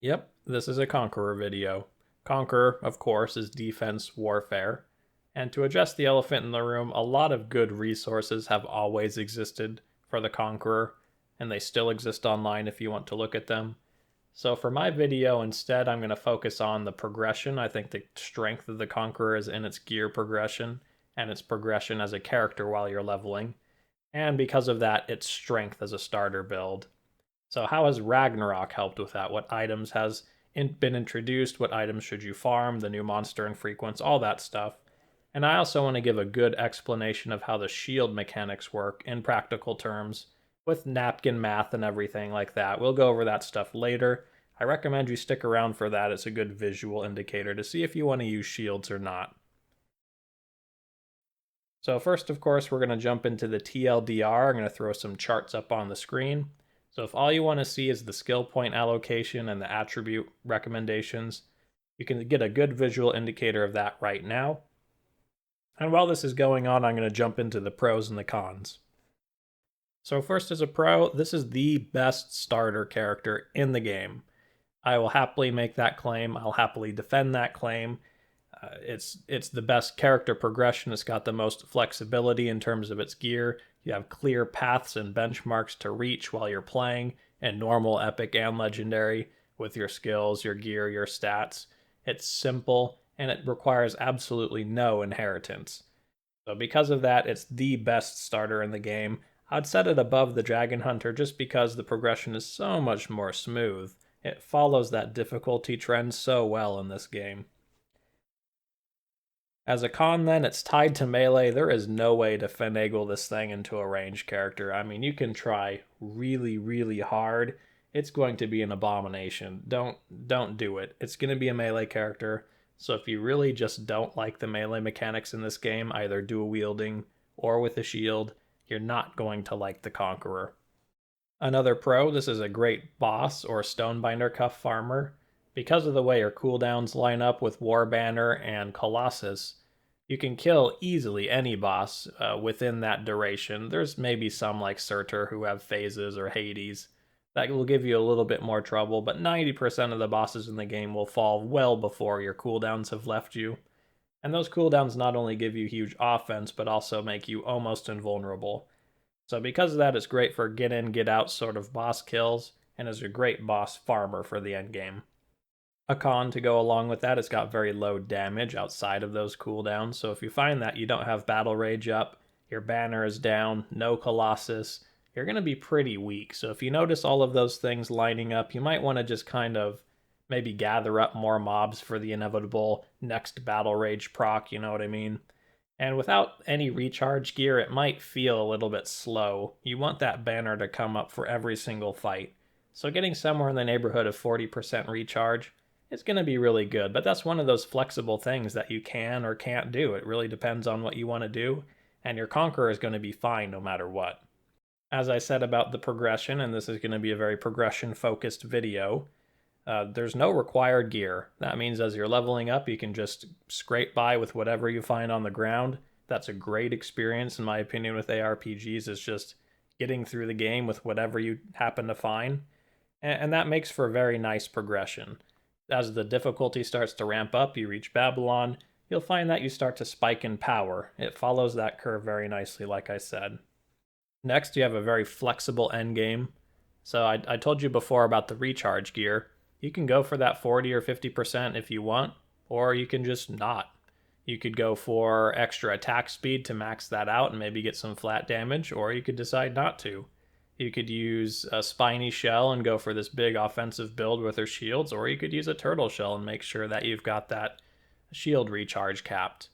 Yep, this is a Conqueror video. Conqueror, of course, is defense warfare. And to address the elephant in the room, a lot of good resources have always existed for the Conqueror, and they still exist online if you want to look at them. So for my video, instead, I'm going to focus on the progression. I think the strength of the Conqueror is in its gear progression and its progression as a character while you're leveling. And because of that, its strength as a starter build. So how has Ragnarok helped with that? What items has been introduced? What items should you farm? The new monster infrequents, all that stuff. And I also want to give a good explanation of how the shield mechanics work in practical terms with napkin math and everything like that. We'll go over that stuff later. I recommend you stick around for that. It's a good visual indicator to see if you want to use shields or not. So first, of course, we're going to jump into the TLDR. I'm going to throw some charts up on the screen. So if all you want to see is the skill point allocation and the attribute recommendations, you can get a good visual indicator of that right now. And while this is going on, I'm going to jump into the pros and the cons. So first, as a pro, this is the best starter character in the game. I will happily make that claim. I'll happily defend that claim. It's the best character progression. It's got the most flexibility in terms of its gear. You have clear paths and benchmarks to reach while you're playing in normal, epic, and legendary with your skills, your gear, your stats. It's simple, and it requires absolutely no inheritance. So because of that, it's the best starter in the game. I'd set it above the Dragon Hunter just because the progression is so much more smooth. It follows that difficulty trend so well in this game. As a con, then, it's tied to melee. There is no way to finagle this thing into a ranged character. I mean, you can try really, really hard. It's going to be an abomination. Don't do it. It's going to be a melee character. So if you really just don't like the melee mechanics in this game, either dual wielding or with a shield, you're not going to like the Conqueror. Another pro, this is a great boss or Stonebinder Cuff farmer. Because of the way your cooldowns line up with War Banner and Colossus, you can kill easily any boss within that duration. There's maybe some like Surtur who have phases or Hades. That will give you a little bit more trouble, but 90% of the bosses in the game will fall well before your cooldowns have left you. And those cooldowns not only give you huge offense, but also make you almost invulnerable. So because of that, it's great for get in, get out sort of boss kills, and is a great boss farmer for the endgame. A con to go along with that, it's got very low damage outside of those cooldowns. So if you find that you don't have Battle Rage up, your banner is down, no Colossus, you're going to be pretty weak. So if you notice all of those things lining up, you might want to just kind of maybe gather up more mobs for the inevitable next Battle Rage proc, you know what I mean? And without any recharge gear, it might feel a little bit slow. You want that banner to come up for every single fight. So getting somewhere in the neighborhood of 40% recharge, it's going to be really good, but that's one of those flexible things that you can or can't do. It really depends on what you want to do, and your Conqueror is going to be fine no matter what. As I said about the progression, and this is going to be a very progression-focused video, there's no required gear. That means as you're leveling up, you can just scrape by with whatever you find on the ground. That's a great experience, in my opinion, with aRPGs, is just getting through the game with whatever you happen to find, and that makes for a very nice progression. As the difficulty starts to ramp up, you reach Babylon, you'll find that you start to spike in power. It follows that curve very nicely, like I said. Next, you have a very flexible endgame. So I told you before about the recharge gear. You can go for that 40 or 50% if you want, or you can just not. You could go for extra attack speed to max that out and maybe get some flat damage, or you could decide not to. You could use a Spiny Shell and go for this big offensive build with her shields, or you could use a Turtle Shell and make sure that you've got that shield recharge capped.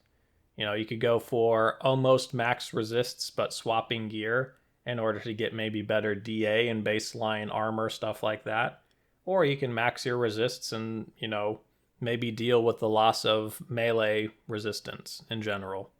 You know, you could go for almost max resists, but swapping gear in order to get maybe better DA and baseline armor, stuff like that. Or you can max your resists and, you know, maybe deal with the loss of melee resistance in general.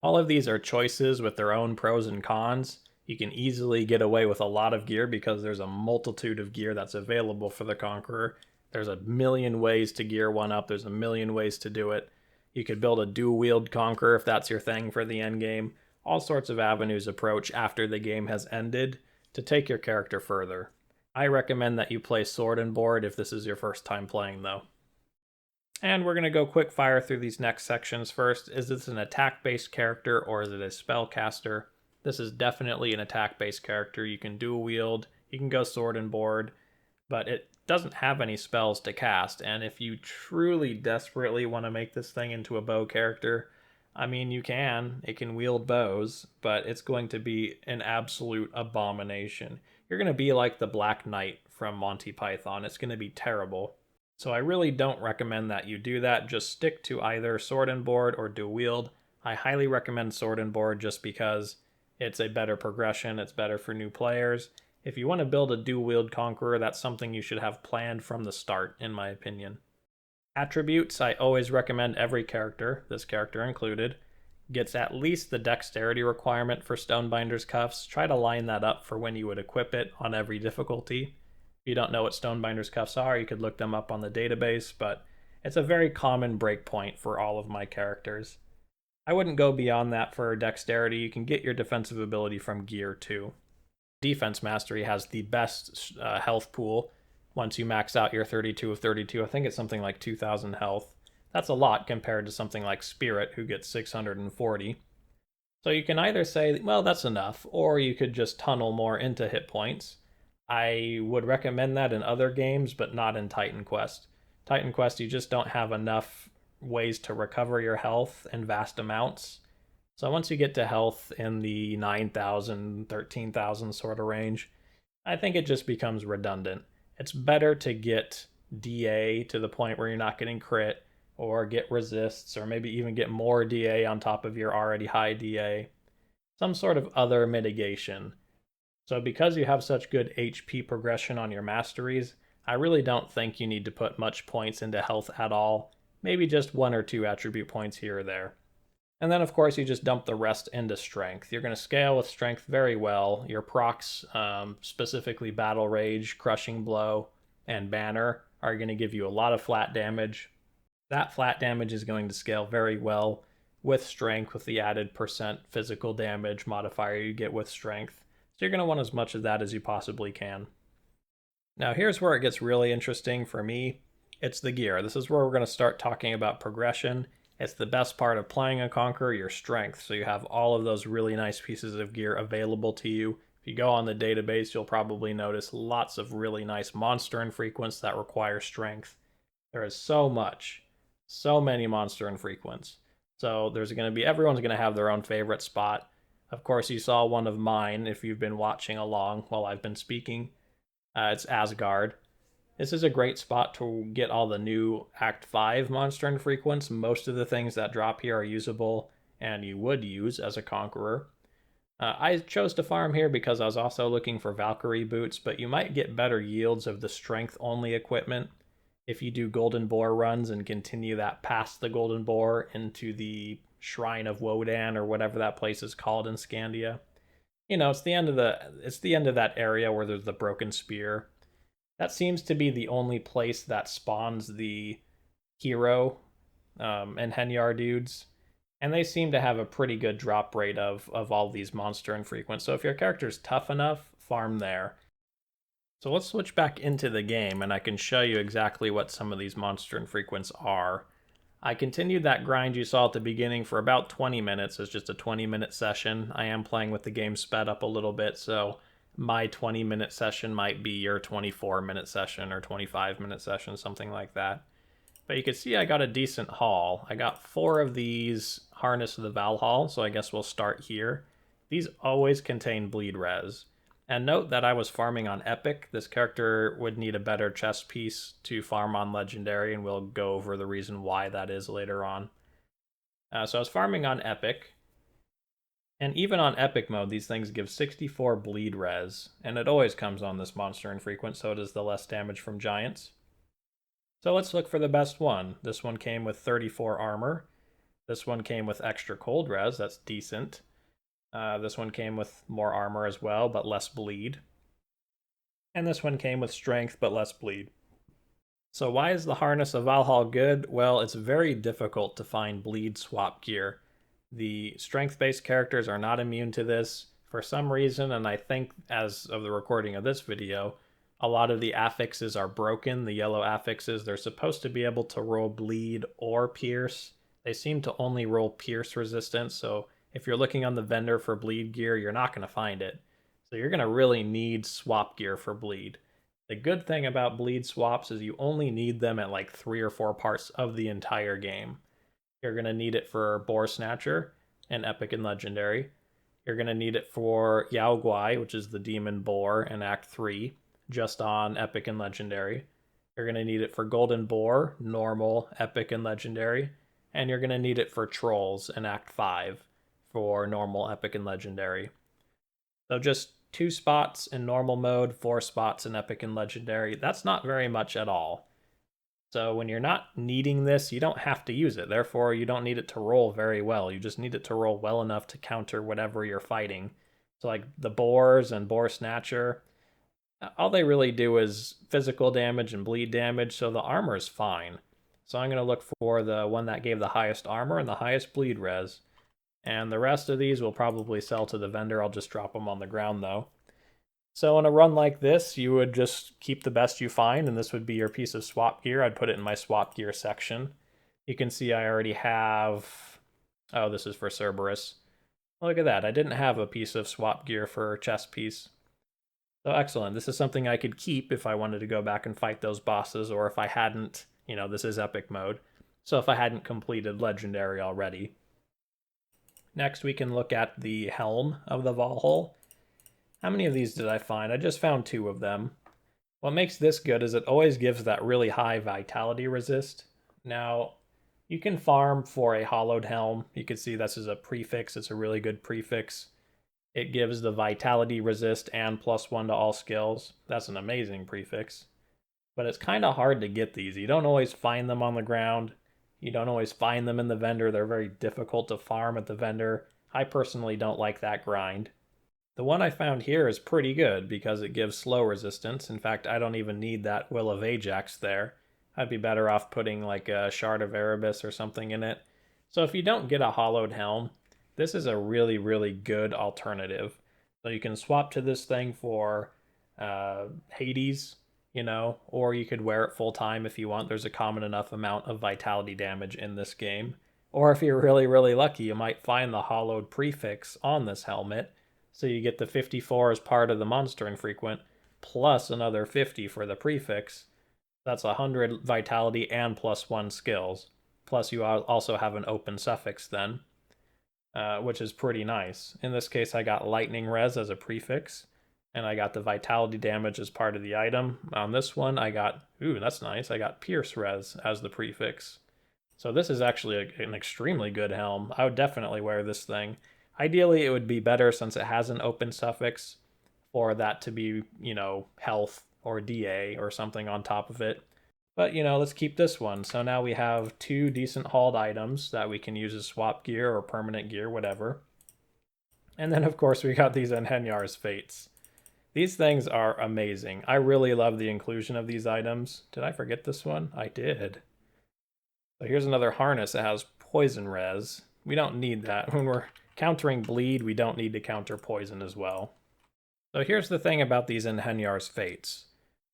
All of these are choices with their own pros and cons. You can easily get away with a lot of gear because there's a multitude of gear that's available for the Conqueror. There's a million ways to gear one up. There's a million ways to do it. You could build a dual-wield Conqueror if that's your thing for the endgame. All sorts of avenues approach after the game has ended to take your character further. I recommend that you play Sword and Board if this is your first time playing, though. And we're going to go quick fire through these next sections first. Is this an attack-based character or is it a spellcaster? This is definitely an attack-based character. You can dual wield, you can go Sword and Board, but it doesn't have any spells to cast. And if you truly desperately want to make this thing into a bow character, I mean, you can. It can wield bows, but it's going to be an absolute abomination. You're going to be like the Black Knight from Monty Python. It's going to be terrible. So I really don't recommend that you do that. Just stick to either Sword and Board or dual wield. I highly recommend Sword and Board just because it's a better progression. It's better for new players. If you want to build a dual wield Conqueror, that's something you should have planned from the start, in my opinion. Attributes, I always recommend every character, this character included, gets at least the dexterity requirement for Stonebinder's Cuffs. Try to line that up for when you would equip it on every difficulty. If you don't know what Stonebinder's Cuffs are, you could look them up on the database, but it's a very common breakpoint for all of my characters. I wouldn't go beyond that for dexterity. You can get your defensive ability from gear too. Defense Mastery has the best health pool. Once you max out your 32 of 32, I think it's something like 2,000 health. That's a lot compared to something like Spirit, who gets 640. So you can either say, well, that's enough, or you could just tunnel more into hit points. I would recommend that in other games, but not in Titan Quest. Titan Quest, you just don't have enough ways to recover your health in vast amounts. So once you get to health in the 9,000, 13,000 sort of range, I think it just becomes redundant. It's better to get DA to the point where you're not getting crit, or get resists, or maybe even get more DA on top of your already high DA. Some sort of other mitigation. So because you have such good HP progression on your Masteries, I really don't think you need to put much points into health at all. Maybe just 1 or 2 attribute points here or there. And then, of course, you just dump the rest into Strength. You're going to scale with Strength very well. Your procs, specifically Battle Rage, Crushing Blow, and Banner, are going to give you a lot of flat damage. That flat damage is going to scale very well with Strength, with the added percent physical damage modifier you get with Strength. So you're going to want as much of that as you possibly can. Now here's where it gets really interesting for me. It's the gear. This is where we're going to start talking about progression. It's the best part of playing a Conqueror, your strength. So you have all of those really nice pieces of gear available to you. If you go on the database, you'll probably notice lots of really nice monster infrequents that require strength. There is so many monster infrequents. So there's going to be, everyone's going to have their own favorite spot. Of course, you saw one of mine if you've been watching along while I've been speaking. It's Asgard. This is a great spot to get all the new Act 5 monster infrequents. Most of the things that drop here are usable and you would use as a Conqueror. I chose to farm here because I was also looking for Valkyrie boots, but you might get better yields of the strength-only equipment if you do Golden Boar runs and continue that past the Golden Boar into the Shrine of Wodan or whatever that place is called in Scandia. You know, it's the end of that area where there's the broken spear. That seems to be the only place that spawns the hero and Henyar dudes. And they seem to have a pretty good drop rate of all these monster infrequents. So if your character's tough enough, farm there. So let's switch back into the game and I can show you exactly what some of these monster infrequents are. I continued that grind you saw at the beginning for about 20 minutes. It's just a 20-minute session. I am playing with the game sped up a little bit, so my 20-minute session might be your 24-minute session or 25-minute session, something like that. But you can see I got a decent haul. I got 4 of these Harness of the Valhall, so I guess we'll start here. These always contain bleed res. And note that I was farming on Epic. This character would need a better chest piece to farm on Legendary, and we'll go over the reason why that is later on. So I was farming on Epic. And even on Epic mode, these things give 64 bleed res. And it always comes on this monster infrequent, so does the less damage from giants. So let's look for the best one. This one came with 34 armor. This one came with extra cold res, that's decent. This one came with more armor as well, but less bleed. And this one came with strength, but less bleed. So why is the Harness of Valhall good? Well, it's very difficult to find bleed swap gear. The strength-based characters are not immune to this for some reason, and I think as of the recording of this video, A lot of the affixes are broken, the yellow affixes. They're supposed to be able to roll bleed or pierce. They seem to only roll pierce resistance, so if you're looking on the vendor for bleed gear, you're not going to find it. So you're going to really need swap gear for bleed. The good thing about bleed swaps is you only need them at like 3 or 4 parts of the entire game. You're going to need it for Boar Snatcher and Epic and Legendary. You're going to need it for Yao Guai, which is the Demon Boar in Act 3, just on Epic and Legendary. You're going to need it for Golden Boar, Normal, Epic, and Legendary. And you're going to need it for Trolls in Act 5 for Normal, Epic, and Legendary. So just 2 spots in Normal mode, 4 spots in Epic and Legendary. That's not very much at all. So when you're not needing this, you don't have to use it. Therefore, you don't need it to roll very well. You just need it to roll well enough to counter whatever you're fighting. So like the Boars and Boar Snatcher, all they really do is physical damage and bleed damage, so the armor is fine. So I'm going to look for the one that gave the highest armor and the highest bleed res. And the rest of these will probably sell to the vendor. I'll just drop them on the ground though. So in a run like this, you would just keep the best you find, and this would be your piece of swap gear. I'd put it in my swap gear section. You can see I already have... Oh, this is for Cerberus. Look at that. I didn't have a piece of swap gear for chest piece. So excellent. This is something I could keep if I wanted to go back and fight those bosses, or if I hadn't, this is epic mode. So if I hadn't completed legendary already. Next, we can look at the helm of the Valhall. How many of these did I find? I just found 2 of them. What makes this good is it always gives that really high vitality resist. Now, you can farm for a hollowed helm. You can see this is a prefix. It's a really good prefix. It gives the vitality resist and +1 to all skills. That's an amazing prefix. But it's kind of hard to get these. You don't always find them on the ground. You don't always find them in the vendor. They're very difficult to farm at the vendor. I personally don't like that grind. The one I found here is pretty good because it gives slow resistance. In fact, I don't even need that Will of Ajax there. I'd be better off putting like a Shard of Erebus or something in it. So if you don't get a hollowed helm, this is a really, really good alternative. So you can swap to this thing for Hades, or you could wear it full time if you want. There's a common enough amount of vitality damage in this game. Or if you're really, really lucky, you might find the hollowed prefix on this helmet. So you get the 54 as part of the monster infrequent, plus another 50 for the prefix. That's 100 vitality and +1 skills. Plus you also have an open suffix then, which is pretty nice. In this case, I got lightning res as a prefix, and I got the vitality damage as part of the item. On this one, I got, ooh, that's nice, I got pierce res as the prefix. So this is actually an extremely good helm. I would definitely wear this thing. Ideally, it would be better since it has an open suffix for that to be, health or DA or something on top of it. But, let's keep this one. So now we have 2 decent hauled items that we can use as swap gear or permanent gear, whatever. And then, of course, we got these Enhenyar's Fates. These things are amazing. I really love the inclusion of these items. Did I forget this one? I did. So here's another harness that has poison res. We don't need that. When we're countering bleed, we don't need to counter poison as well. So here's the thing about these Enhenyar's Fates.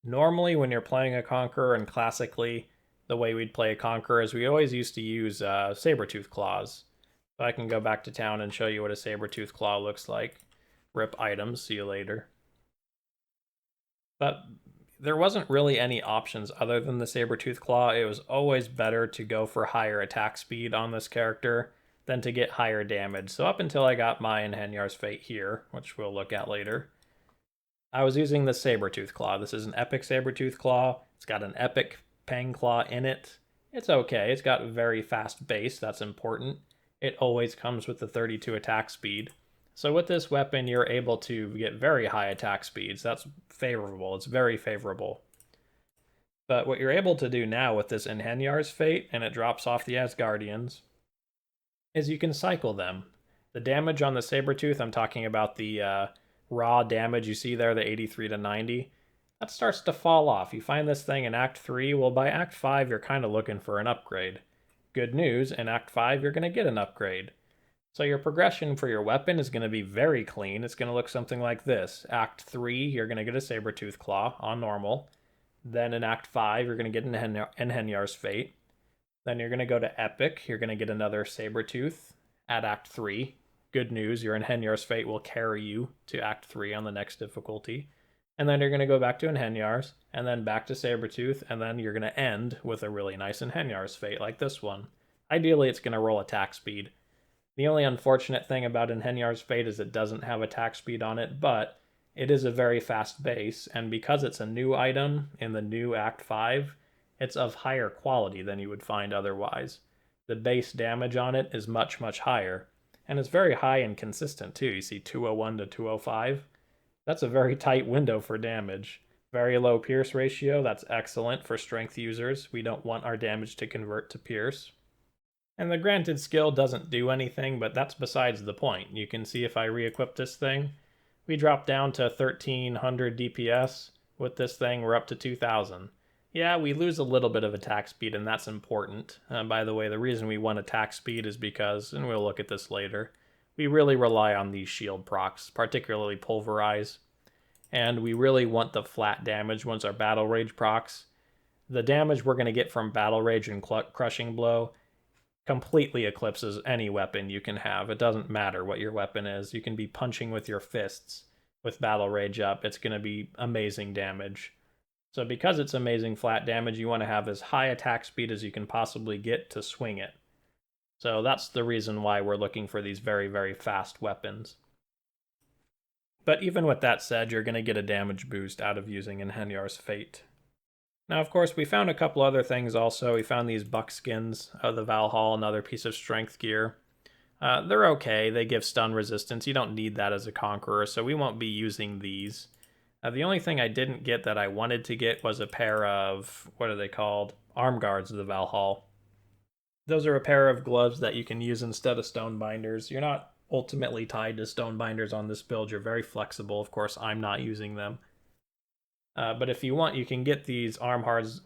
Normally, when you're playing a Conqueror, and classically, the way we'd play a Conqueror is we always used to use Sabertooth Claws. So I can go back to town and show you what a Sabertooth Claw looks like. Rip items, see you later. But there wasn't really any options other than the Sabertooth Claw. It was always better to go for higher attack speed on this character than to get higher damage. So up until I got my Enhenyar's Fate here, which we'll look at later, I was using the Sabertooth Claw. This is an epic Sabertooth Claw. It's got an epic Pang Claw in it. It's okay. It's got very fast base. That's important. It always comes with the 32 attack speed. So with this weapon, you're able to get very high attack speeds. That's favorable. It's very favorable. But what you're able to do now with this Enhenyar's Fate, and it drops off the Asgardians, is you can cycle them. The damage on the Sabertooth, I'm talking about the raw damage you see there, the 83 to 90, that starts to fall off. You find this thing in Act 3, well by Act 5 you're kind of looking for an upgrade. Good news, in Act 5 you're going to get an upgrade. So your progression for your weapon is going to be very clean. It's going to look something like this. Act 3, you're going to get a Sabertooth Claw on normal. Then in Act 5, you're going to get an Enhenyar's Fate. Then you're going to go to Epic. You're going to get another Sabertooth at Act 3. Good news, your Enhenyar's Fate will carry you to Act 3 on the next difficulty. And then you're going to go back to Enhenyar's, and then back to Sabertooth, and then you're going to end with a really nice Enhenyar's Fate like this one. Ideally, it's going to roll attack speed. The only unfortunate thing about Enhenyar's Fate is it doesn't have attack speed on it, but it is a very fast base, and because it's a new item in the new Act 5, it's of higher quality than you would find otherwise. The base damage on it is much, much higher, and it's very high and consistent too. You see 201 to 205. That's a very tight window for damage. Very low pierce ratio, that's excellent for strength users. We don't want our damage to convert to pierce. And the granted skill doesn't do anything, but that's besides the point. You can see if I re-equip this thing, we drop down to 1300 DPS. With this thing, we're up to 2000. Yeah, we lose a little bit of attack speed, and that's important. By the way, the reason we want attack speed is because, and we'll look at this later, we really rely on these shield procs, particularly Pulverize. And we really want the flat damage once our Battle Rage procs. The damage we're going to get from Battle Rage and Crushing Blow completely eclipses any weapon you can have. It doesn't matter what your weapon is. You can be punching with your fists with Battle Rage up. It's going to be amazing damage. So because it's amazing flat damage, you want to have as high attack speed as you can possibly get to swing it. So that's the reason why we're looking for these very, very fast weapons. But even with that said, you're going to get a damage boost out of using Enhenyar's Fate. Now, of course, we found a couple other things also. We found these buckskins of the Valhall, another piece of strength gear. They're okay. They give stun resistance. You don't need that as a Conqueror, so we won't be using these. The only thing I didn't get that I wanted to get was a pair of, what are they called? Arm guards of the Valhall. Those are a pair of gloves that you can use instead of stone binders. You're not ultimately tied to stone binders on this build. You're very flexible. Of course, I'm not using them. But if you want, you can get these arm guards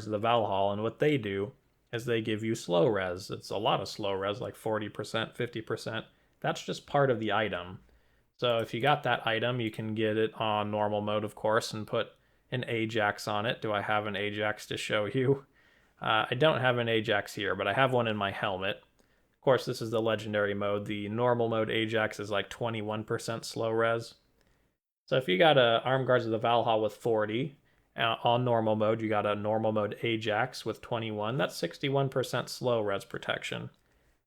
of the Valhall, and what they do is they give you slow res. It's a lot of slow res, like 40%, 50%. That's just part of the item. So if you got that item, you can get it on normal mode, of course, and put an Ajax on it. Do I have an Ajax to show you? I don't have an Ajax here, but I have one in my helmet. Of course, this is the legendary mode. The normal mode Ajax is like 21% slow res. So if you got a Arm Guards of the Valhall with 40, on normal mode, you got a normal mode Ajax with 21, that's 61% slow res protection.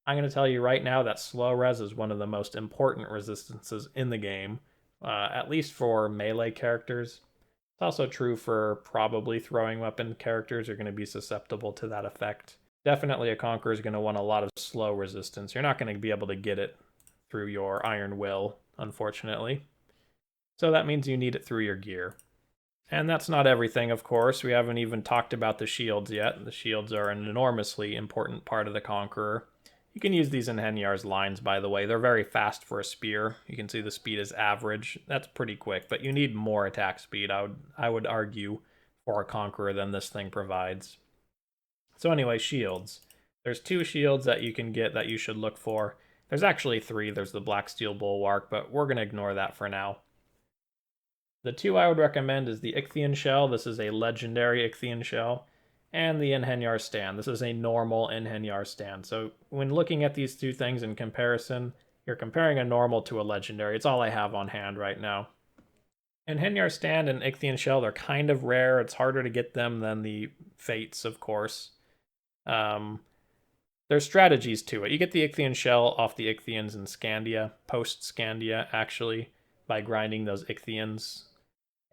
I'm going to tell you right now that slow res is one of the most important resistances in the game, at least for melee characters. It's also true for probably throwing weapon characters are going to be susceptible to that effect. Definitely a Conqueror is going to want a lot of slow resistance. You're not going to be able to get it through your Iron Will, unfortunately. So that means you need it through your gear. And that's not everything, of course. We haven't even talked about the shields yet. The shields are an enormously important part of the Conqueror. You can use these in Henyar's lines, by the way. They're very fast for a spear. You can see the speed is average. That's pretty quick, but you need more attack speed, I would argue, for a Conqueror than this thing provides. So anyway, shields. There's 2 shields that you can get that you should look for. There's actually 3. There's the Black Steel Bulwark, but we're going to ignore that for now. The 2 I would recommend is the Ichthyan Shell. This is a legendary Ichthyan Shell. And the Enhenyar Stand. This is a normal Enhenyar Stand. So when looking at these 2 things in comparison, you're comparing a normal to a legendary. It's all I have on hand right now. Enhenyar Stand and Ichthyan Shell, they're kind of rare. It's harder to get them than the Fates, of course. There's strategies to it. You get the Ichthyan Shell off the Ichthyans in Scandia, post-Scandia, actually, by grinding those Ichthyans.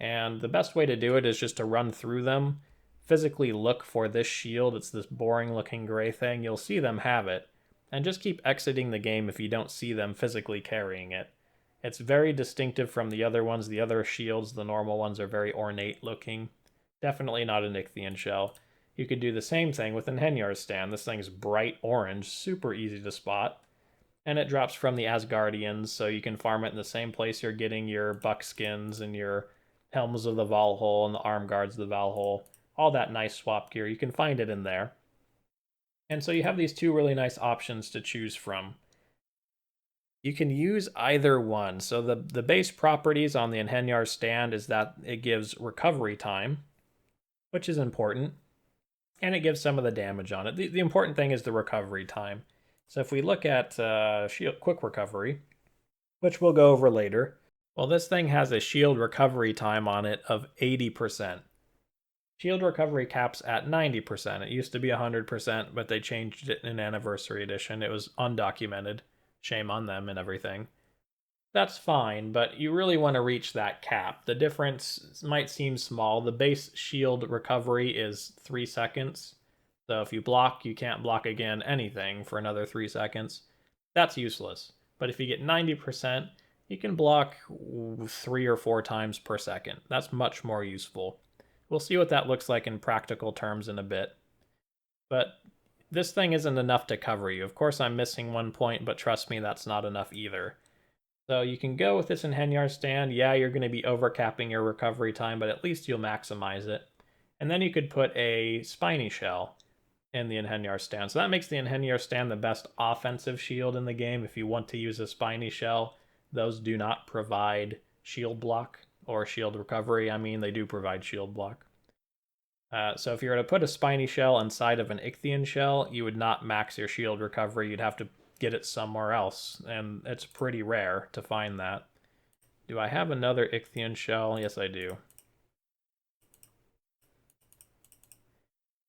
And the best way to do it is just to run through them, physically look for this shield. It's this boring looking gray thing. You'll see them have it, and just keep exiting the game if you don't see them physically carrying it. It's very distinctive from the other ones. The other shields, the normal ones, are very ornate looking. Definitely not an Ichthyan Shell. You could do the same thing with Enhenyar's Stand. This thing's bright orange, super easy to spot. And it drops from the Asgardians, so you can farm it in the same place you're getting your buckskins and your Helms of the Valhall and the Arm Guards of the Valhall. All that nice swap gear, you can find it in there. And so you have these 2 really nice options to choose from. You can use either one. So the base properties on the Enhenyar stand is that it gives recovery time, which is important, and it gives some of the damage on it. The important thing is the recovery time. So if we look at shield quick recovery, which we'll go over later, well, this thing has a shield recovery time on it of 80%. Shield recovery caps at 90%. It used to be 100%, but they changed it in Anniversary Edition. It was undocumented. Shame on them and everything. That's fine, but you really want to reach that cap. The difference might seem small. The base shield recovery is 3 seconds. So if you block, you can't block again anything for another 3 seconds. That's useless. But if you get 90%, you can block 3 or 4 times per second. That's much more useful. We'll see what that looks like in practical terms in a bit. But this thing isn't enough to cover you. Of course, I'm missing 1 point, but trust me, that's not enough either. So you can go with this Enhenyar stand. Yeah, you're going to be overcapping your recovery time, but at least you'll maximize it. And then you could put a Spiny Shell in the Enhenyar stand. So that makes the Enhenyar stand the best offensive shield in the game. If you want to use a Spiny Shell, those do not provide shield block or shield recovery. I mean, they do provide shield block. So if you were to put a Spiny Shell inside of an Ichthian Shell, you would not max your shield recovery. You'd have to get it somewhere else, and it's pretty rare to find that. Do I have another Ichthian Shell? Yes, I do.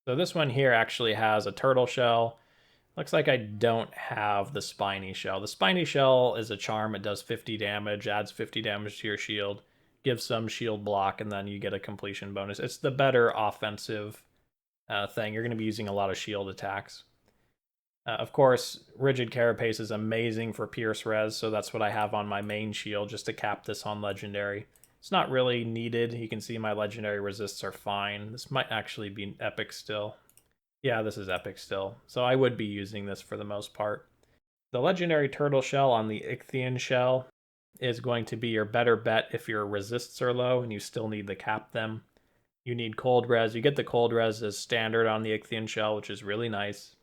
So this one here actually has a turtle shell. Looks like I don't have the Spiny Shell. The Spiny Shell is a charm. It does 50 damage, adds 50 damage to your shield, gives some shield block, and then you get a completion bonus. It's the better offensive thing. You're going to be using a lot of shield attacks. Of course, Rigid Carapace is amazing for Pierce Res, so that's what I have on my main shield just to cap this on Legendary. It's not really needed. You can see my Legendary resists are fine. This might actually be Epic still. Yeah, this is Epic still. So I would be using this for the most part. The Legendary Turtle Shell on the Ichthian Shell is going to be your better bet if your resists are low and you still need to cap them. You need Cold Res. You get the Cold Res as standard on the Ichthian Shell, which is really nice.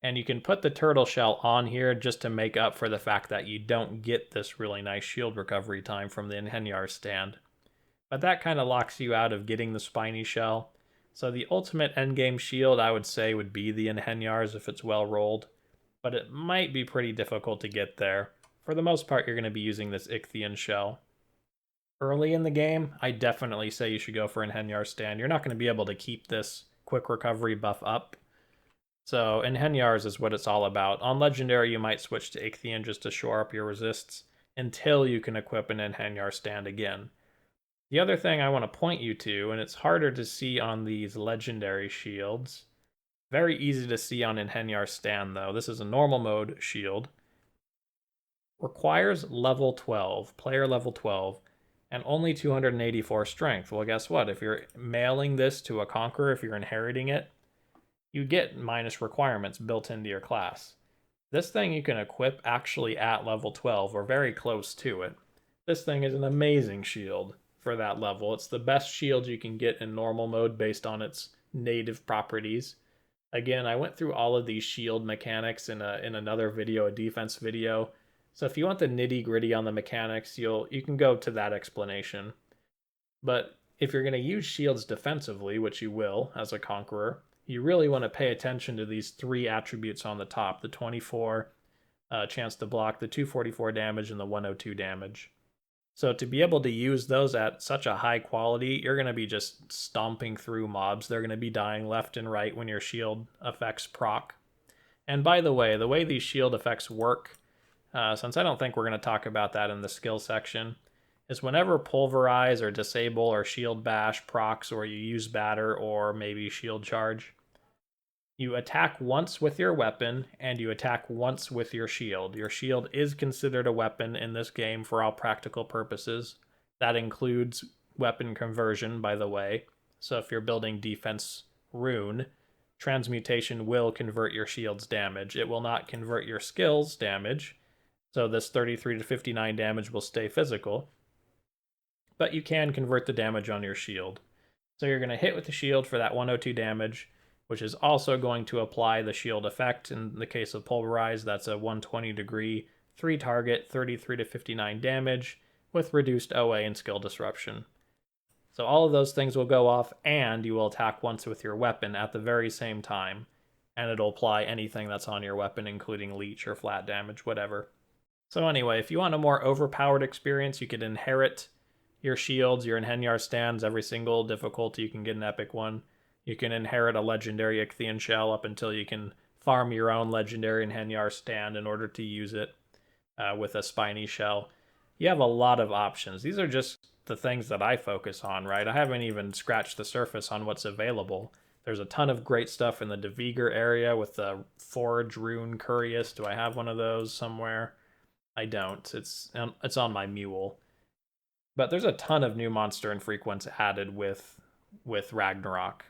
And you can put the turtle shell on here just to make up for the fact that you don't get this really nice shield recovery time from the Enhenyar stand. But that kind of locks you out of getting the Spiny Shell. So the ultimate endgame shield, I would say, would be the Enhenyars if it's well rolled. But it might be pretty difficult to get there. For the most part, you're going to be using this Ichthian Shell. Early in the game, I definitely say you should go for Enhenyar stand. You're not going to be able to keep this quick recovery buff up. So Enhenyars is what it's all about. On Legendary, you might switch to Ichthian just to shore up your resists until you can equip an Enhenyar stand again. The other thing I want to point you to, and it's harder to see on these Legendary shields, very easy to see on Enhenyar stand though. This is a normal mode shield. Requires level 12, player level 12, and only 284 strength. Well, guess what? If you're mailing this to a Conqueror, if you're inheriting it, you get minus requirements built into your class. This thing you can equip actually at level 12 or very close to it. This thing is an amazing shield for that level. It's the best shield you can get in normal mode based on its native properties. Again, I went through all of these shield mechanics in another video, a defense video. So if you want the nitty-gritty on the mechanics, you can go to that explanation. But if you're going to use shields defensively, which you will as a Conqueror, you really want to pay attention to these 3 attributes on the top, the 24 chance to block, the 244 damage, and the 102 damage. So to be able to use those at such a high quality, you're going to be just stomping through mobs. They're going to be dying left and right when your shield effects proc. And by the way these shield effects work, since I don't think we're going to talk about that in the skill section, is whenever Pulverize or Disable or Shield Bash procs, or you use Batter or maybe Shield Charge, you attack once with your weapon, and you attack once with your shield. Your shield is considered a weapon in this game for all practical purposes. That includes weapon conversion, by the way. So if you're building defense rune, transmutation will convert your shield's damage. It will not convert your skill's damage. So this 33 to 59 damage will stay physical. But you can convert the damage on your shield. So you're going to hit with the shield for that 102 damage, which is also going to apply the shield effect. In the case of Pulverize, that's a 120 degree 3 target, 33 to 59 damage, with reduced OA and skill disruption. So all of those things will go off, and you will attack once with your weapon at the very same time, and it'll apply anything that's on your weapon, including leech or flat damage, whatever. So anyway, if you want a more overpowered experience, you could inherit your shields, your Enhenyar stands, every single difficulty you can get an epic one. You can inherit a legendary Ichthian Shell up until you can farm your own legendary Enhenyar stand in order to use it with a Spiny Shell. You have a lot of options. These are just the things that I focus on, right? I haven't even scratched the surface on what's available. There's a ton of great stuff in the Deviger area with the Forge Rune Curious. Do I have one of those somewhere? I don't. It's on my mule. But there's a ton of new monster infrequents added with Ragnarok.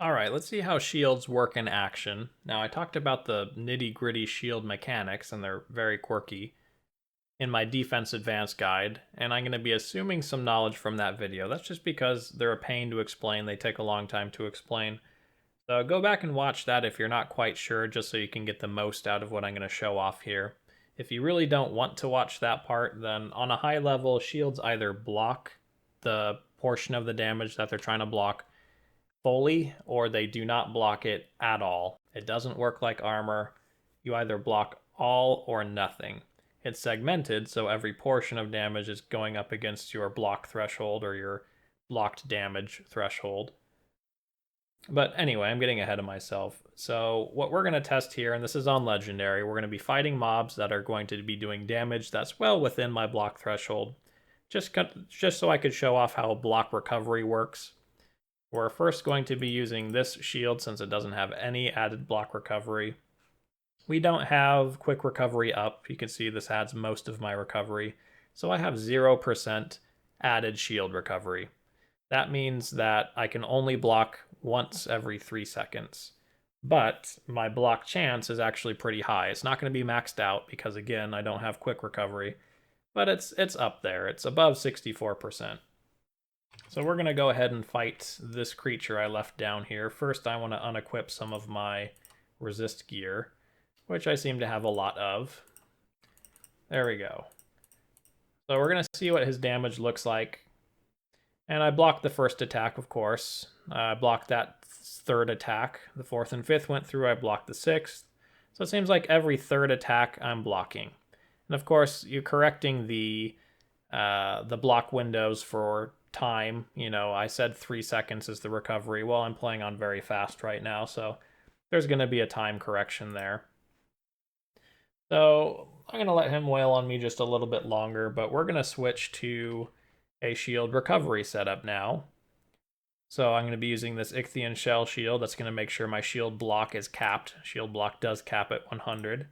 Alright, let's see how shields work in action. Now, I talked about the nitty-gritty shield mechanics, and they're very quirky, in my Defense Advanced guide, and I'm going to be assuming some knowledge from that video. That's just because they're a pain to explain. They take a long time to explain. So go back and watch that if you're not quite sure, just so you can get the most out of what I'm going to show off here. If you really don't want to watch that part, then on a high level, shields either block the portion of the damage that they're trying to block fully, or they do not block it at all. It doesn't work like armor. You either block all or nothing. It's segmented, so every portion of damage is going up against your block threshold or your blocked damage threshold. But anyway, I'm getting ahead of myself. So what we're going to test here, and this is on Legendary, we're going to be fighting mobs that are going to be doing damage that's well within my block threshold. Just so I could show off how block recovery works. We're first going to be using this shield since it doesn't have any added block recovery. We don't have quick recovery up. You can see this adds most of my recovery. So I have 0% added shield recovery. That means that I can only block once every 3 seconds. But my block chance is actually pretty high. It's not going to be maxed out because, again, I don't have quick recovery. But it's up there. It's above 64%. So we're going to go ahead and fight this creature I left down here. First, I want to unequip some of my resist gear, which I seem to have a lot of. There we go. So we're going to see what his damage looks like. And I blocked the first attack, of course. I blocked that third attack. The fourth and fifth went through. I blocked the sixth. So it seems like every third attack I'm blocking. And of course, you're correcting the block windows for time. You know, I said 3 seconds is the recovery. Well, I'm playing on very fast right now, so there's going to be a time correction there. So I'm going to let him wail on me just a little bit longer, but we're going to switch to a shield recovery setup now. So I'm going to be using this Ichthian Shell shield. That's going to make sure my shield block is capped. Shield block does cap at 100.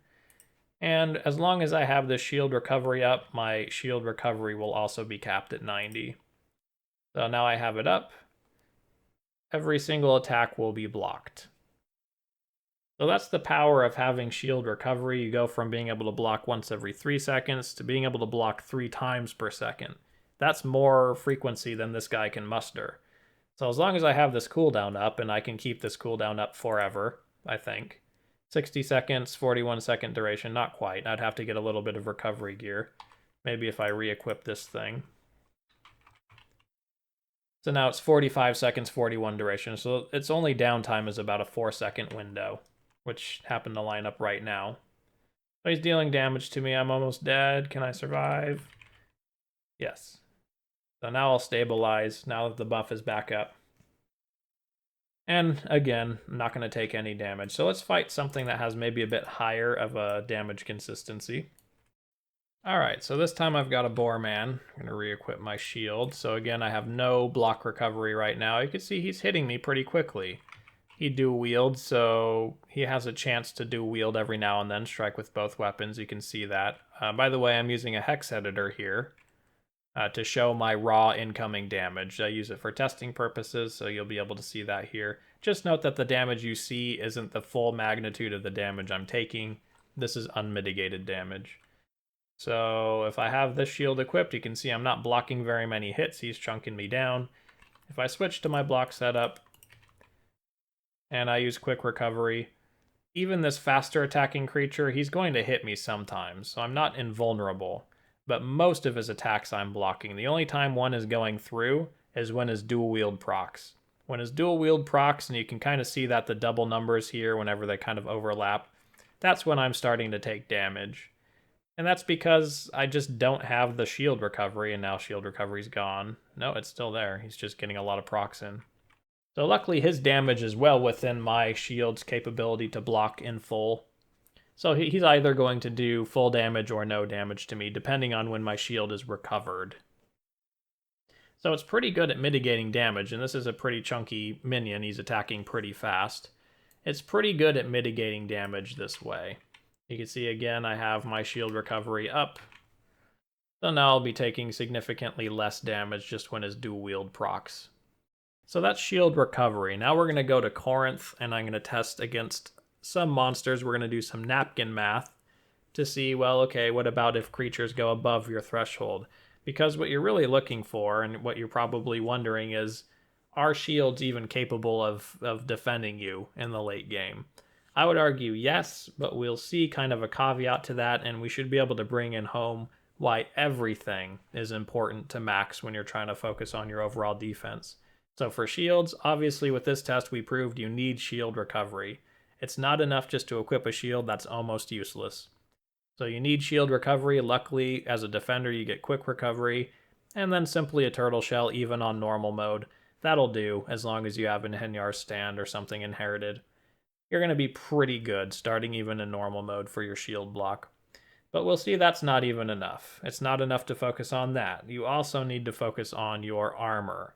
And as long as I have this shield recovery up, my shield recovery will also be capped at 90. So now I have it up. Every single attack will be blocked. So that's the power of having shield recovery. You go from being able to block once every 3 seconds to being able to block 3 times per second. That's more frequency than this guy can muster. So as long as I have this cooldown up, and I can keep this cooldown up forever, I think. 60 seconds, 41 second duration, not quite. I'd have to get a little bit of recovery gear. Maybe if I re-equip this thing. So now it's 45 seconds, 41 duration. So its only downtime is about a 4-second window, which happened to line up right now. So he's dealing damage to me. I'm almost dead. Can I survive? Yes. So now I'll stabilize now that the buff is back up. And again, I'm not going to take any damage. So let's fight something that has maybe a bit higher of a damage consistency. Alright, so this time I've got a Boar Man. I'm going to re-equip my shield. So again, I have no block recovery right now. You can see he's hitting me pretty quickly. He dual wields, so he has a chance to dual wield every now and then, strike with both weapons. You can see that. By the way, I'm using a hex editor here to show my raw incoming damage. I use it for testing purposes, so you'll be able to see that here. Just note that the damage you see isn't the full magnitude of the damage I'm taking. This is unmitigated damage. So if I have this shield equipped, you can see I'm not blocking very many hits. He's chunking me down. If I switch to my block setup and I use quick recovery, Even this faster attacking creature, he's going to hit me sometimes, so I'm not invulnerable. But most of his attacks I'm blocking. The only time one is going through is when his dual wield procs. When his dual wield procs, and you can kind of see that the double numbers here whenever they kind of overlap, that's when I'm starting to take damage. And that's because I just don't have the shield recovery, and now shield recovery's gone. No, it's still there. He's just getting a lot of procs in. So luckily his damage is well within my shield's capability to block in full. So he's either going to do full damage or no damage to me, depending on when my shield is recovered. So it's pretty good at mitigating damage, and this is a pretty chunky minion. He's attacking pretty fast. It's pretty good at mitigating damage this way. You can see again, I have my shield recovery up. So now I'll be taking significantly less damage just when his dual wield procs. So that's shield recovery. Now we're going to go to Corinth, and I'm going to test against some monsters. We're going to do some napkin math to see, well, okay, what about if creatures go above your threshold? Because what you're really looking for, and what you're probably wondering is, are shields even capable of defending you in the late game? I would argue yes, but we'll see kind of a caveat to that, and we should be able to bring in home why everything is important to max when you're trying to focus on your overall defense. So for shields, obviously with this test we proved you need shield recovery. It's not enough just to equip a shield, that's almost useless. So you need shield recovery. Luckily, as a defender, you get quick recovery, and then simply a turtle shell even on normal mode. That'll do as long as you have an Henyar stand or something inherited. You're going to be pretty good starting even in normal mode for your shield block. But we'll see that's not even enough. It's not enough to focus on that. You also need to focus on your armor.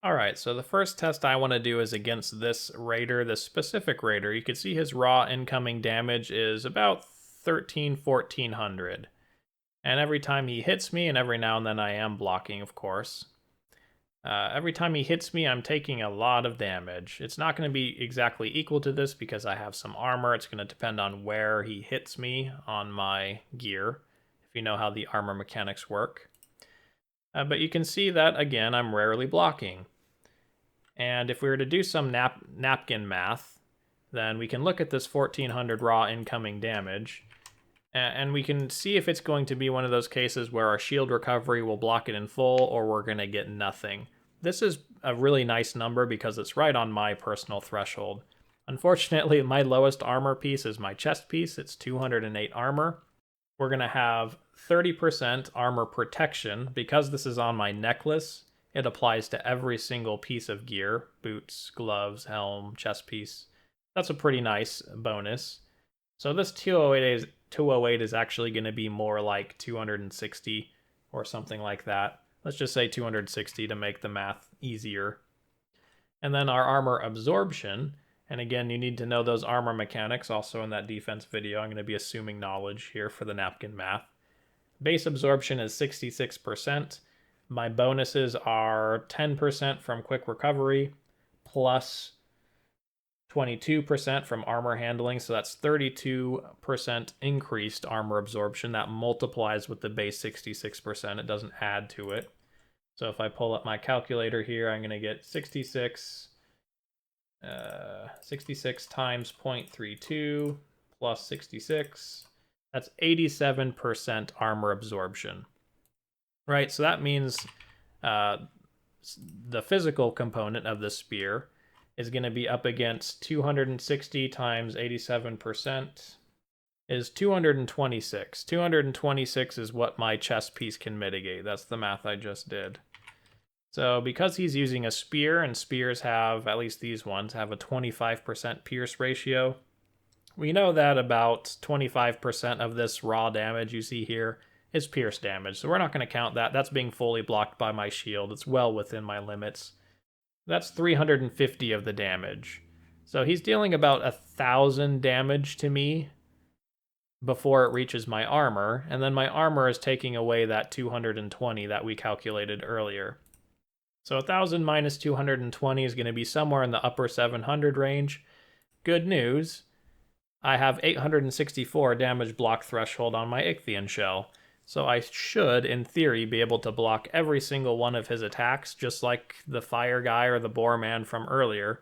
Alright, so the first test I want to do is against this raider, this specific raider. You can see his raw incoming damage is about 1400. And every time he hits me, and every now and then I am blocking, of course. Every time he hits me, I'm taking a lot of damage. It's not going to be exactly equal to this because I have some armor. It's going to depend on where he hits me on my gear, if you know how the armor mechanics work. But you can see that, again, I'm rarely blocking. And if we were to do some napkin math, then we can look at this 1400 raw incoming damage, and we can see if it's going to be one of those cases where our shield recovery will block it in full, or we're going to get nothing. This is a really nice number because it's right on my personal threshold. Unfortunately, my lowest armor piece is my chest piece. It's 208 armor. We're going to have 30% armor protection. Because this is on my necklace, it applies to every single piece of gear. Boots, gloves, helm, chest piece. That's a pretty nice bonus. So this 208 is actually going to be more like 260 or something like that. Let's just say 260 to make the math easier. And then our armor absorption. And again, you need to know those armor mechanics. Also in that defense video, I'm going to be assuming knowledge here for the napkin math. Base absorption is 66%. My bonuses are 10% from quick recovery, plus 22% from armor handling. So that's 32% increased armor absorption. That multiplies with the base 66%. It doesn't add to it. So if I pull up my calculator here, I'm going to get 66 times 0.32 plus 66. That's 87% armor absorption. Right, so that means the physical component of the spear is going to be up against 260 times 87% is 226. 226 is what my chest piece can mitigate. That's the math I just did. So because he's using a spear, and spears have, at least these ones, have a 25% pierce ratio, we know that about 25% of this raw damage you see here is pierce damage. So we're not going to count that. That's being fully blocked by my shield. It's well within my limits. That's 350 of the damage. So he's dealing about 1,000 damage to me before it reaches my armor, and then my armor is taking away that 220 that we calculated earlier. So 1,000 minus 220 is going to be somewhere in the upper 700 range. Good news, I have 864 damage block threshold on my Ichthian Shell. So I should, in theory, be able to block every single one of his attacks, just like the fire guy or the boar man from earlier.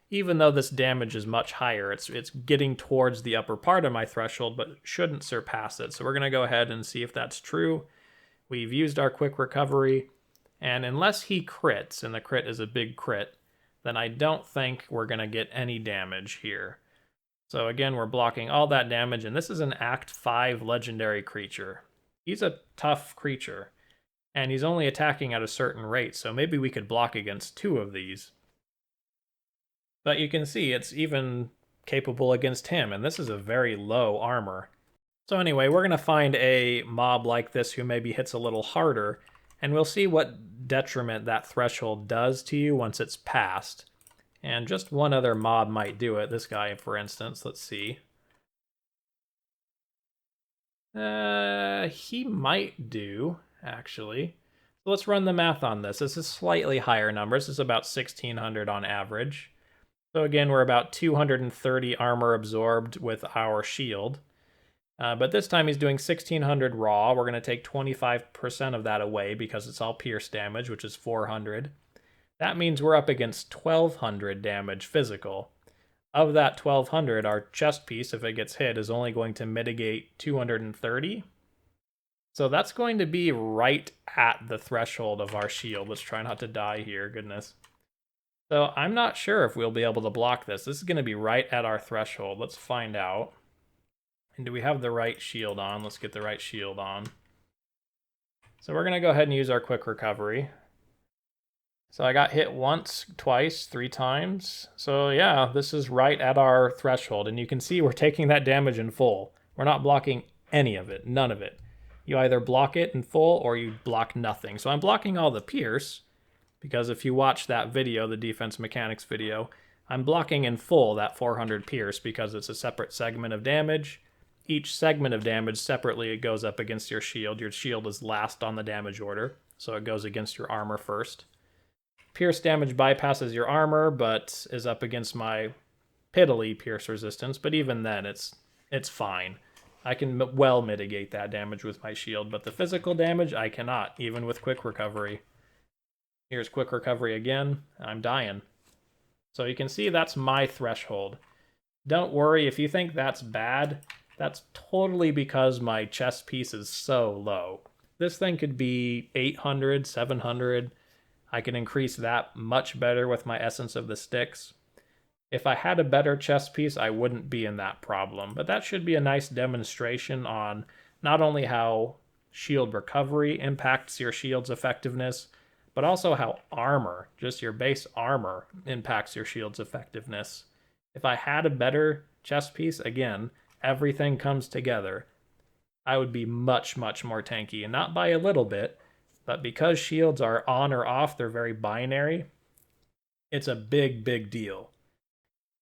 even though this damage is much higher. It's getting towards the upper part of my threshold, but shouldn't surpass it. So we're going to go ahead and see if that's true. We've used our quick recovery, and unless he crits, and the crit is a big crit, then I don't think we're going to get any damage here. So again, we're blocking all that damage, and this is an Act 5 legendary creature. He's a tough creature, and he's only attacking at a certain rate, so maybe we could block against 2 of these. But you can see it's even capable against him, and this is a very low armor. So anyway, we're going to find a mob like this who maybe hits a little harder, and we'll see what detriment that threshold does to you once it's passed. And just one other mob might do it. This guy, for instance, let's see. He might do, actually. So let's run the math on this. This is slightly higher numbers. This is about 1,600 on average. So again, we're about 230 armor absorbed with our shield. But this time he's doing 1,600 raw. We're going to take 25% of that away because it's all pierce damage, which is 400. That means we're up against 1,200 damage physical. Of that 1,200, our chest piece, if it gets hit, is only going to mitigate 230. So that's going to be right at the threshold of our shield. Let's try not to die here, goodness. So I'm not sure if we'll be able to block this. This is going to be right at our threshold. Let's find out. And do we have the right shield on? Let's get the right shield on. So we're going to go ahead and use our quick recovery. So I got hit once, twice, 3 times. So yeah, this is right at our threshold. And you can see we're taking that damage in full. We're not blocking any of it, none of it. You either block it in full or you block nothing. So I'm blocking all the pierce, because if you watch that video, the defense mechanics video, I'm blocking in full that 400 pierce because it's a separate segment of damage. Each segment of damage separately, it goes up against your shield. Your shield is last on the damage order, so it goes against your armor first. Pierce damage bypasses your armor, but is up against my piddly pierce resistance, but even then, it's fine. I can well mitigate that damage with my shield, but the physical damage, I cannot, even with quick recovery. Here's quick recovery again. I'm dying. So you can see that's my threshold. Don't worry, if you think that's bad, that's totally because my chest piece is so low. This thing could be 800, 700. I can increase that much better with my Essence of the Sticks. If I had a better chest piece, I wouldn't be in that problem. But that should be a nice demonstration on not only how shield recovery impacts your shield's effectiveness, but also how armor, just your base armor, impacts your shield's effectiveness. If I had a better chest piece, again, everything comes together, I would be much, much more tanky. And not by a little bit, but because shields are on or off, they're very binary, it's a big, big deal.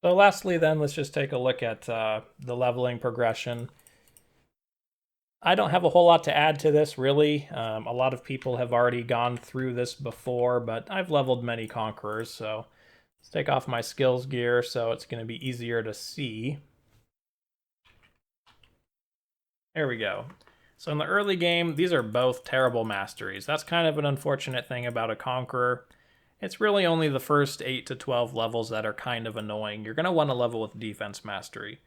So lastly then, let's just take a look at the leveling progression. I don't have a whole lot to add to this, really. A lot of people have already gone through this before, but I've leveled many Conquerors, so let's take off my skills gear so it's going to be easier to see. There we go. So in the early game, these are both terrible masteries. That's kind of an unfortunate thing about a Conqueror. It's really only the first 8 to 12 levels that are kind of annoying. You're going to want to level with Defense Mastery.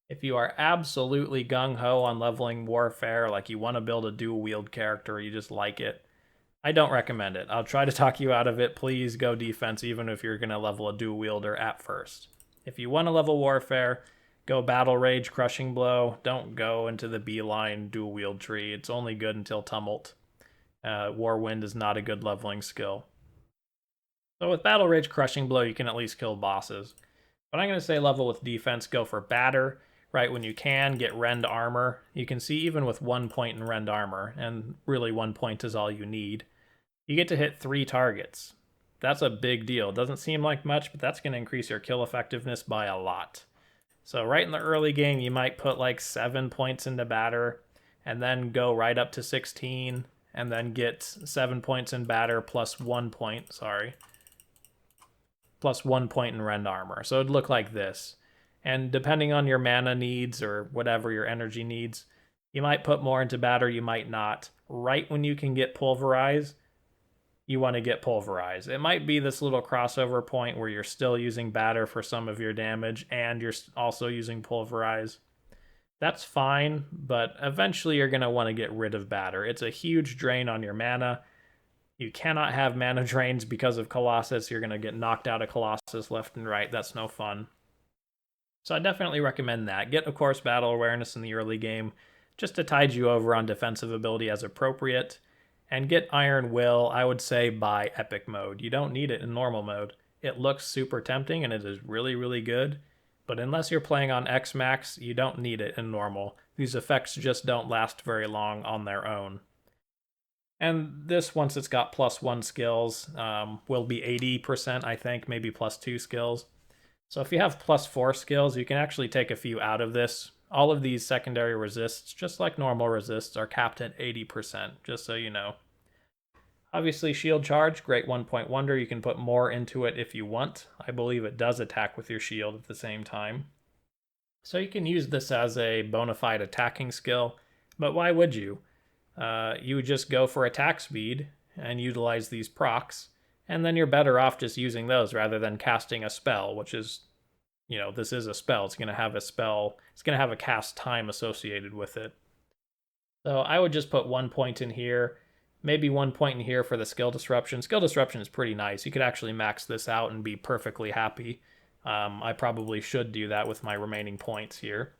If you are absolutely gung-ho on leveling Warfare, like you want to build a dual-wield character, you just like it, I don't recommend it. I'll try to talk you out of it. Please go Defense, even if you're going to level a dual-wielder at first. If you want to level Warfare, go Battle Rage, Crushing Blow. Don't go into the Beeline dual-wield tree. It's only good until Tumult. Warwind is not a good leveling skill. So with Battle Rage, Crushing Blow, you can at least kill bosses. But I'm going to say level with Defense, go for Batter. Right when you can, get Rend Armor. You can see even with 1 point in Rend Armor, and really 1 point is all you need, you get to hit 3 targets. That's a big deal. Doesn't seem like much, but that's going to increase your kill effectiveness by a lot. So right in the early game, you might put like 7 points into Batter, and then go right up to 16, and then get 7 points in Batter plus 1 point, plus 1 point in Rend Armor. So it'd look like this. And depending on your mana needs or whatever your energy needs, you might put more into Batter, you might not. Right when you can get Pulverize, you want to get Pulverize. It might be this little crossover point where you're still using Batter for some of your damage and you're also using Pulverize. That's fine, but eventually you're going to want to get rid of Batter. It's a huge drain on your mana. You cannot have mana drains because of Colossus. You're going to get knocked out of Colossus left and right. That's no fun. So I definitely recommend that. Get, of course, Battle Awareness in the early game just to tide you over on defensive ability as appropriate. And get Iron Will, I would say, by Epic mode. You don't need it in normal mode. It looks super tempting and it is really, really good. But unless you're playing on X Max, you don't need it in normal. These effects just don't last very long on their own. And this, once it's got +1 skills, will be 80%, I think, maybe +2 skills. So if you have +4 skills, you can actually take a few out of this. All of these secondary resists, just like normal resists, are capped at 80%, just so you know. Obviously, Shield Charge, great 1-point wonder. You can put more into it if you want. I believe it does attack with your shield at the same time. So you can use this as a bona fide attacking skill, but why would you? You would just go for attack speed and utilize these procs, and then you're better off just using those rather than casting a spell, which is, this is a spell. It's going to have a spell, it's going to have a cast time associated with it. So I would just put 1 point in here, maybe 1 point in here for the skill disruption. Skill disruption is pretty nice. You could actually max this out and be perfectly happy. I probably should do that with my remaining points here.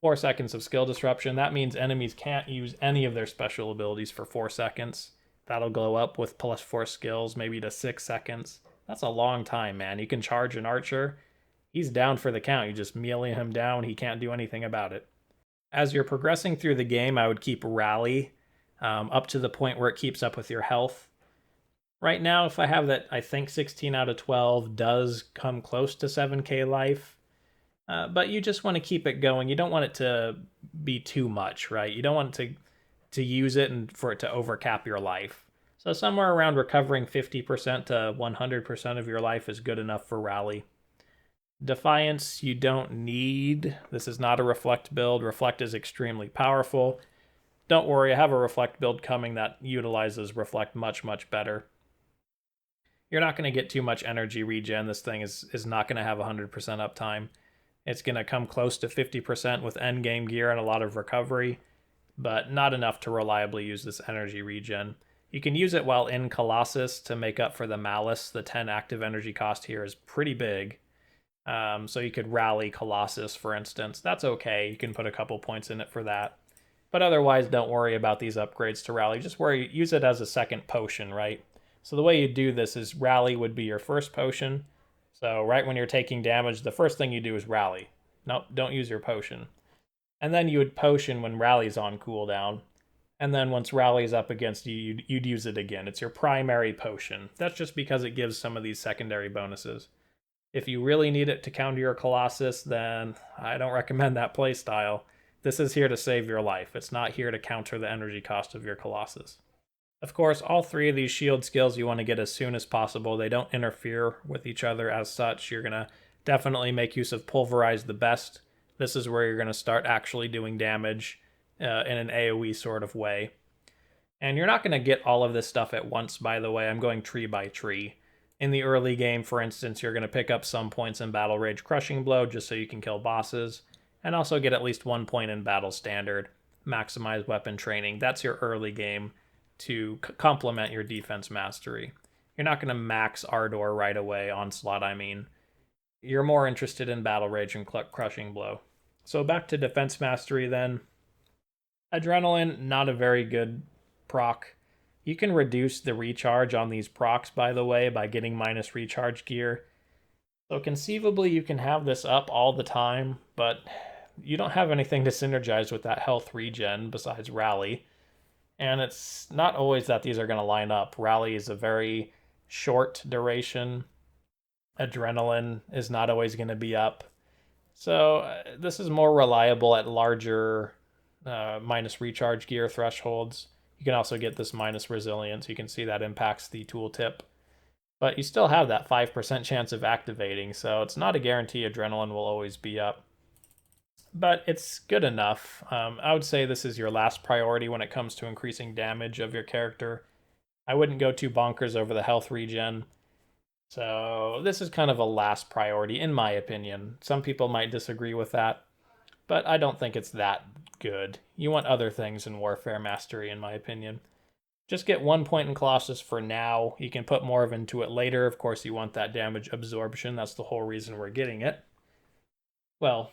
4 seconds of skill disruption. That means enemies can't use any of their special abilities for 4 seconds. That'll go up with +4 skills, maybe to 6 seconds. That's a long time, man. You can charge an archer. He's down for the count. You just melee him down. He can't do anything about it. As you're progressing through the game, I would keep Rally up to the point where it keeps up with your health. Right now, if I have that, I think 16 out of 12 does come close to 7k life. But you just want to keep it going. You don't want it to be too much, right? You don't want to use it and for it to overcap your life. So somewhere around recovering 50% to 100% of your life is good enough for Rally. Defiance, you don't need. This is not a Reflect build. Reflect is extremely powerful. Don't worry, I have a Reflect build coming that utilizes Reflect much, much better. You're not going to get too much energy regen. This thing is not going to have 100% uptime. It's going to come close to 50% with endgame gear and a lot of recovery, but not enough to reliably use this energy regen. You can use it while in Colossus to make up for the Malice. The 10 active energy cost here is pretty big. So you could rally Colossus, for instance. That's okay. You can put a couple points in it for that. But otherwise, don't worry about these upgrades to rally. Just use it as a second potion, right? So the way you do this is rally would be your first potion. So right when you're taking damage, the first thing you do is rally. Nope, don't use your potion. And then you would potion when rally's on cooldown. And then once rally's up against you, you'd use it again. It's your primary potion. That's just because it gives some of these secondary bonuses. If you really need it to counter your Colossus, then I don't recommend that playstyle. This is here to save your life. It's not here to counter the energy cost of your Colossus. Of course, all 3 of these shield skills you want to get as soon as possible. They don't interfere with each other as such. You're going to definitely make use of Pulverize the best. This is where you're going to start actually doing damage in an AoE sort of way. And you're not going to get all of this stuff at once, by the way. I'm going tree by tree. In the early game, for instance, you're going to pick up some points in Battle Rage Crushing Blow just so you can kill bosses, and also get at least 1 point in Battle Standard. Maximize weapon training. That's your early game to complement your defense mastery. You're not going to max Ardor right away, Onslaught I mean. You're more interested in Battle Rage and Crushing Blow. So back to defense mastery then. Adrenaline, not a very good proc. You can reduce the recharge on these procs, by the way, by getting minus recharge gear. So conceivably you can have this up all the time, but you don't have anything to synergize with that health regen besides Rally. And it's not always that these are going to line up. Rally is a very short duration. Adrenaline is not always going to be up. So this is more reliable at larger minus recharge gear thresholds. You can also get this minus resilience. You can see that impacts the tooltip. But you still have that 5% chance of activating, so it's not a guarantee adrenaline will always be up. But it's good enough. I would say this is your last priority when it comes to increasing damage of your character. I wouldn't go too bonkers over the health regen. So this is kind of a last priority, in my opinion. Some people might disagree with that, but I don't think it's that good. You want other things in Warfare Mastery, in my opinion. Just get 1 point in Colossus for now. You can put more into it later. Of course, you want that damage absorption. That's the whole reason we're getting it. Well,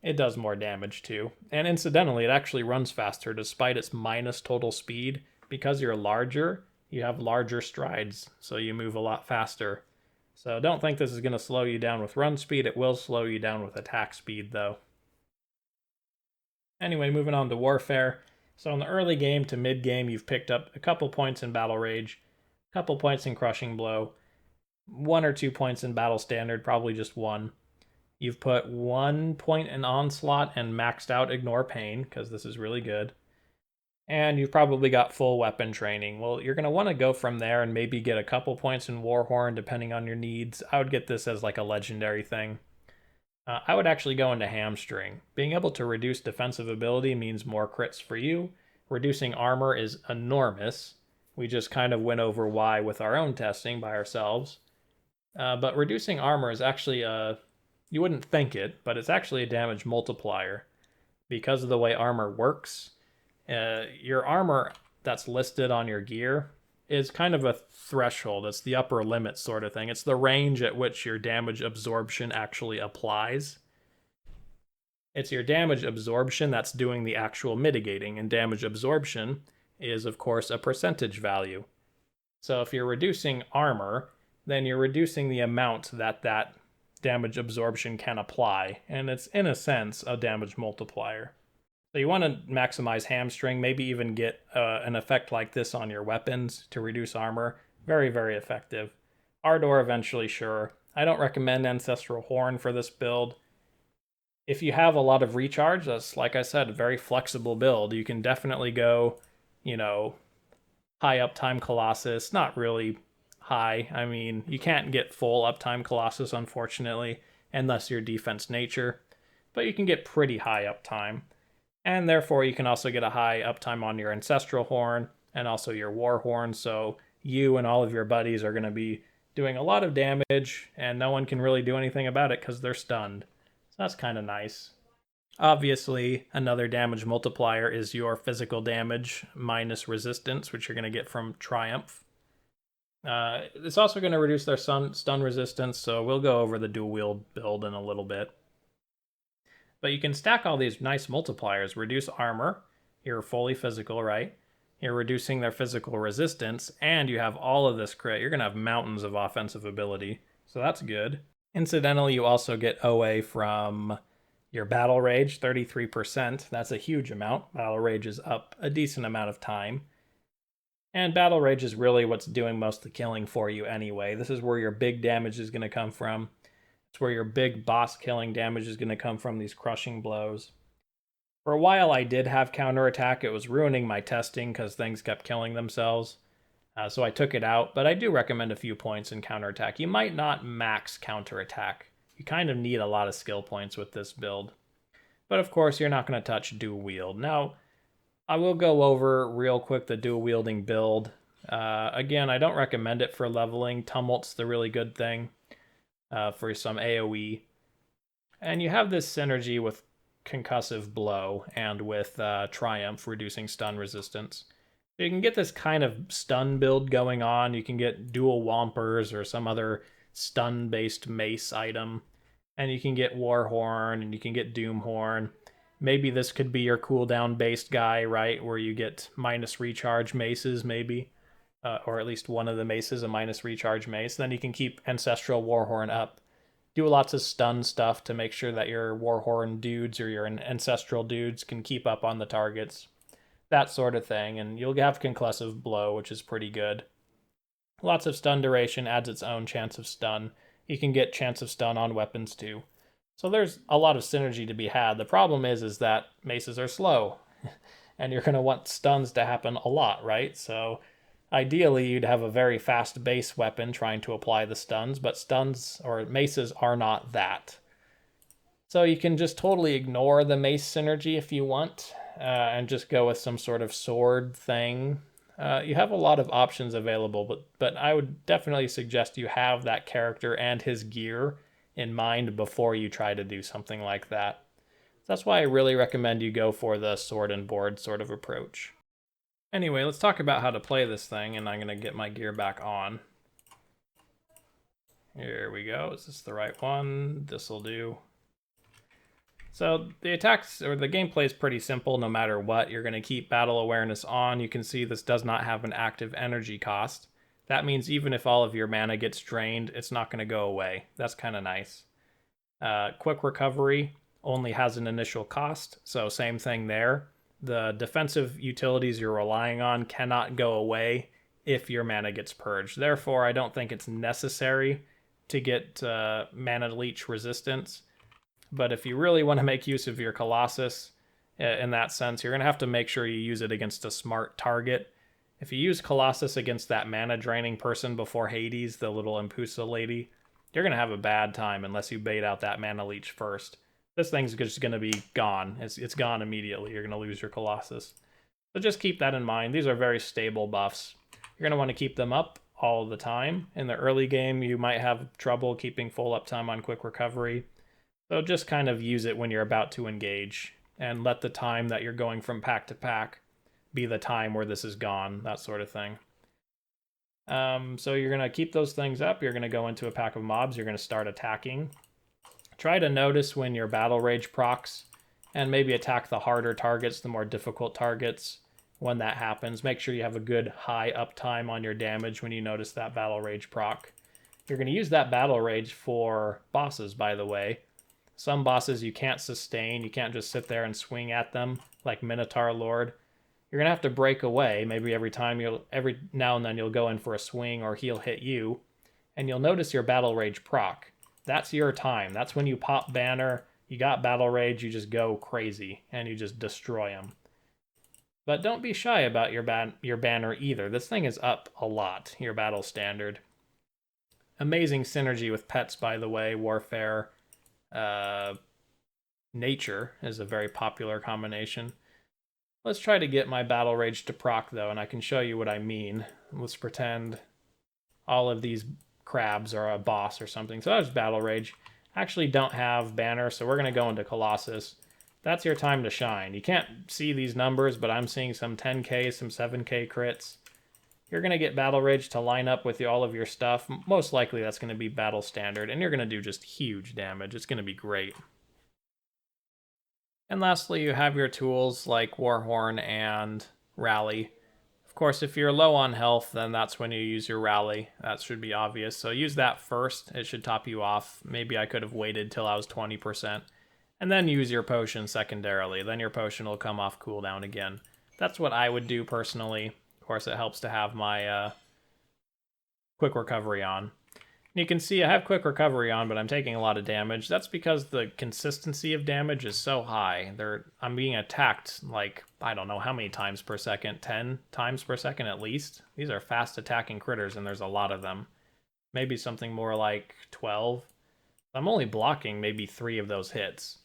it does more damage too. And incidentally, it actually runs faster despite its minus total speed. Because you're larger, you have larger strides, so you move a lot faster. So don't think this is going to slow you down with run speed. It will slow you down with attack speed, though. Anyway, moving on to Warfare. So in the early game to mid game, you've picked up a couple points in Battle Rage, a couple points in Crushing Blow, 1 or 2 points in Battle Standard, probably just 1. You've put 1 point in Onslaught and maxed out Ignore Pain, because this is really good. And you've probably got full weapon training. Well, you're going to want to go from there and maybe get a couple points in Warhorn, depending on your needs. I would get this as like a legendary thing. I would actually go into Hamstring. Being able to reduce defensive ability means more crits for you. Reducing armor is enormous. We just kind of went over why with our own testing by ourselves. But reducing armor is actually you wouldn't think it, but it's actually a damage multiplier. Because of the way armor works, your armor that's listed on your gear is kind of a threshold. It's the upper limit sort of thing. It's the range at which your damage absorption actually applies. It's your damage absorption that's doing the actual mitigating, and damage absorption is, of course, a percentage value. So if you're reducing armor, then you're reducing the amount that that damage absorption can apply, and it's, in a sense, a damage multiplier. So you want to maximize Hamstring, maybe even get an effect like this on your weapons to reduce armor. Very, very effective. Ardor eventually, sure. I don't recommend Ancestral Horn for this build. If you have a lot of recharge, that's, like I said, a very flexible build. You can definitely go, high uptime Colossus. Not really high. I mean, you can't get full uptime Colossus, unfortunately, unless you're defense nature. But you can get pretty high uptime. And therefore, you can also get a high uptime on your Ancestral Horn and also your War Horn. So you and all of your buddies are going to be doing a lot of damage, and no one can really do anything about it because they're stunned. So that's kind of nice. Obviously, another damage multiplier is your physical damage minus resistance, which you're going to get from Triumph. It's also going to reduce their stun resistance, so we'll go over the dual wield build in a little bit. But you can stack all these nice multipliers. Reduce armor, you're fully physical, right? You're reducing their physical resistance, and you have all of this crit. You're going to have mountains of offensive ability, so that's good. Incidentally, you also get OA from your Battle Rage, 33%. That's a huge amount. Battle Rage is up a decent amount of time. And Battle Rage is really what's doing most of the killing for you anyway. This is where your big damage is going to come from. It's where your big boss killing damage is going to come from, these crushing blows. For a while I did have counterattack. It was ruining my testing because things kept killing themselves. So I took it out, but I do recommend a few points in counterattack. You might not max counterattack. You kind of need a lot of skill points with this build. But of course, you're not going to touch dual wield. Now, I will go over real quick the dual wielding build. Again, I don't recommend it for leveling. Tumult's the really good thing. For some AoE. And you have this synergy with Concussive Blow and with Triumph, reducing stun resistance. So you can get this kind of stun build going on. You can get dual Whompers or some other stun-based mace item. And you can get Warhorn and you can get Doomhorn. Maybe this could be your cooldown-based guy, right? Where you get minus recharge maces, maybe. Or at least one of the maces, a minus recharge mace. Then you can keep Ancestral Warhorn up. Do lots of stun stuff to make sure that your Warhorn dudes or your Ancestral dudes can keep up on the targets. That sort of thing. And you'll have Concussive Blow, which is pretty good. Lots of stun duration adds its own chance of stun. You can get chance of stun on weapons too. So there's a lot of synergy to be had. The problem is that maces are slow. And you're going to want stuns to happen a lot, right? So ideally, you'd have a very fast base weapon trying to apply the stuns, but stuns or maces are not that. So you can just totally ignore the mace synergy if you want, and just go with some sort of sword thing. You have a lot of options available, but I would definitely suggest you have that character and his gear in mind before you try to do something like that. That's why I really recommend you go for the sword and board sort of approach. Anyway, let's talk about how to play this thing, and I'm going to get my gear back on. Here we go. Is this the right one? This'll do. So the attacks, or the gameplay is pretty simple no matter what. You're going to keep battle awareness on. You can see this does not have an active energy cost. That means even if all of your mana gets drained, it's not going to go away. That's kind of nice. Quick recovery only has an initial cost, so same thing there. The defensive utilities you're relying on cannot go away if your mana gets purged. Therefore, I don't think it's necessary to get mana leech resistance. But if you really want to make use of your Colossus in that sense, you're going to have to make sure you use it against a smart target. If you use Colossus against that mana draining person before Hades, the little Impusa lady, you're going to have a bad time unless you bait out that mana leech first. This thing's just going to be gone. It's gone immediately. You're going to lose your Colossus. So just keep that in mind. These are very stable buffs. You're going to want to keep them up all the time. In the early game, you might have trouble keeping full uptime on quick recovery. So just kind of use it when you're about to engage, and let the time that you're going from pack to pack be the time where this is gone, that sort of thing. So you're going to keep those things up. You're going to go into a pack of mobs. You're going to start attacking. Try to notice when your battle rage procs, and maybe attack the harder targets, the more difficult targets when that happens. Make sure you have a good high uptime on your damage when you notice that battle rage proc. You're going to use that battle rage for bosses, by the way. Some bosses you can't sustain. You can't just sit there and swing at them like Minotaur Lord. You're gonna have to break away. Maybe every now and then you'll go in for a swing or he'll hit you, and you'll notice your battle rage proc. That's your time. That's when you pop banner. You got battle rage. You just go crazy and you just destroy them. But don't be shy about your banner either. This thing is up a lot. Your battle standard. Amazing synergy with pets, by the way. Warfare. Nature is a very popular combination. Let's try to get my battle rage to proc though, and I can show you what I mean. Let's pretend all of these crabs are a boss or something. So that's battle rage. Actually don't have banner, so we're going to go into Colossus. That's your time to shine. You can't see these numbers, but I'm seeing some 10k, some 7k crits. You're going to get battle rage to line up with all of your stuff. Most likely that's going to be battle standard, and you're going to do just huge damage. It's going to be great. And lastly, you have your tools like Warhorn and Rally. Of course, if you're low on health, then that's when you use your Rally. That should be obvious. So use that first. It should top you off. Maybe I could have waited till I was 20%. And then use your potion secondarily. Then your potion will come off cooldown again. That's what I would do personally. Of course, it helps to have my quick recovery on. You can see I have quick recovery on, but I'm taking a lot of damage. That's because the consistency of damage is so high. I'm being attacked like, I don't know how many times per second, 10 times per second at least. These are fast attacking critters, and there's a lot of them. Maybe something more like 12. I'm only blocking maybe 3 of those hits.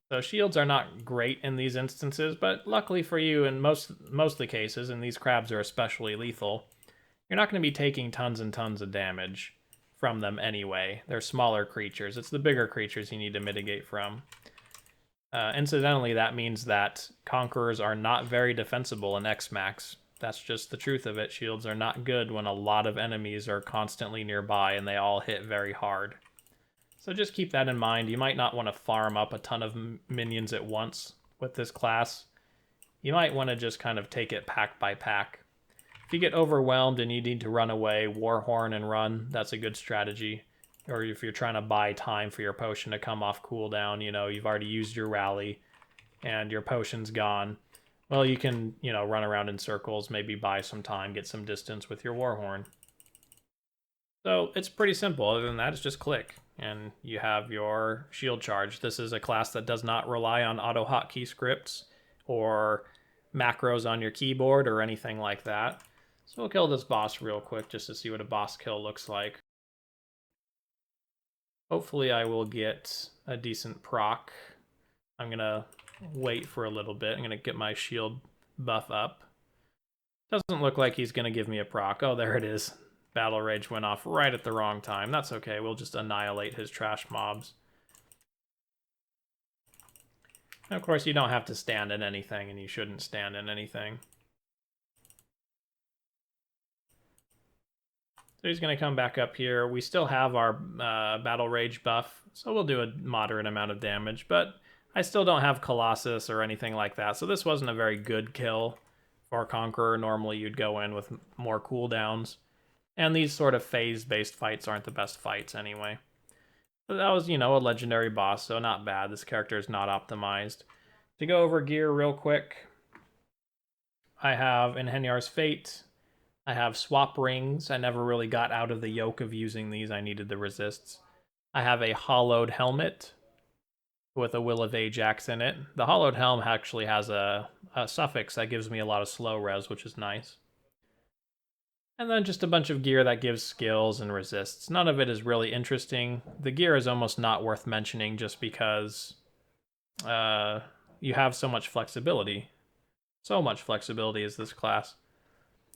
So shields are not great in these instances, but luckily for you, in most of the cases, and these crabs are especially lethal, you're not going to be taking tons and tons of damage from them anyway. They're smaller creatures. It's the bigger creatures you need to mitigate from. Incidentally, that means that Conquerors are not very defensible in X-Max. That's just the truth of it. Shields are not good when a lot of enemies are constantly nearby and they all hit very hard. So just keep that in mind. You might not want to farm up a ton of minions at once with this class. You might want to just kind of take it pack by pack. If you get overwhelmed and you need to run away, Warhorn and run, that's a good strategy. Or if you're trying to buy time for your potion to come off cooldown, you've already used your rally and your potion's gone. Well, you can, run around in circles, maybe buy some time, get some distance with your Warhorn. So it's pretty simple. Other than that, it's just click, and you have your shield charge. This is a class that does not rely on auto hotkey scripts or macros on your keyboard or anything like that. So we'll kill this boss real quick just to see what a boss kill looks like. Hopefully I will get a decent proc. I'm going to wait for a little bit. I'm going to get my shield buff up. Doesn't look like he's going to give me a proc. Oh, there it is. Battle Rage went off right at the wrong time. That's okay. We'll just annihilate his trash mobs. And of course, you don't have to stand in anything, and you shouldn't stand in anything. So he's going to come back up here. We still have our Battle Rage buff, so we'll do a moderate amount of damage, but I still don't have Colossus or anything like that, so this wasn't a very good kill for Conqueror. Normally you'd go in with more cooldowns, and these sort of phase-based fights aren't the best fights anyway. But that was, you know, a legendary boss, so not bad. This character is not optimized. To go over gear real quick, I have Enhenyar's Fate. I have swap rings. I never really got out of the yoke of using these. I needed the resists. I have a hollowed helmet with a Will of Ajax in it. The hollowed helm actually has a suffix that gives me a lot of slow res, which is nice. And then just a bunch of gear that gives skills and resists. None of it is really interesting. The gear is almost not worth mentioning just because you have so much flexibility. So much flexibility is this class.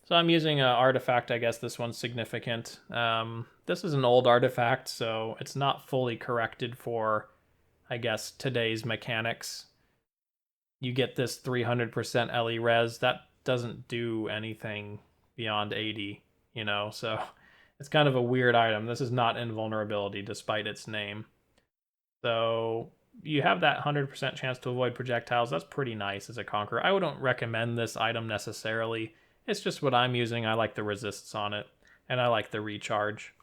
So I'm using an artifact. I guess this one's significant. This is an old artifact, so it's not fully corrected for, I guess, today's mechanics. You get this 300% LE res. That doesn't do anything beyond 80, you know, so it's kind of a weird item. This is not invulnerability despite its name. So you have that 100% chance to avoid projectiles. That's pretty nice as a Conqueror. I wouldn't recommend this item necessarily. It's just what I'm using. I like the resists on it, and I like the recharge.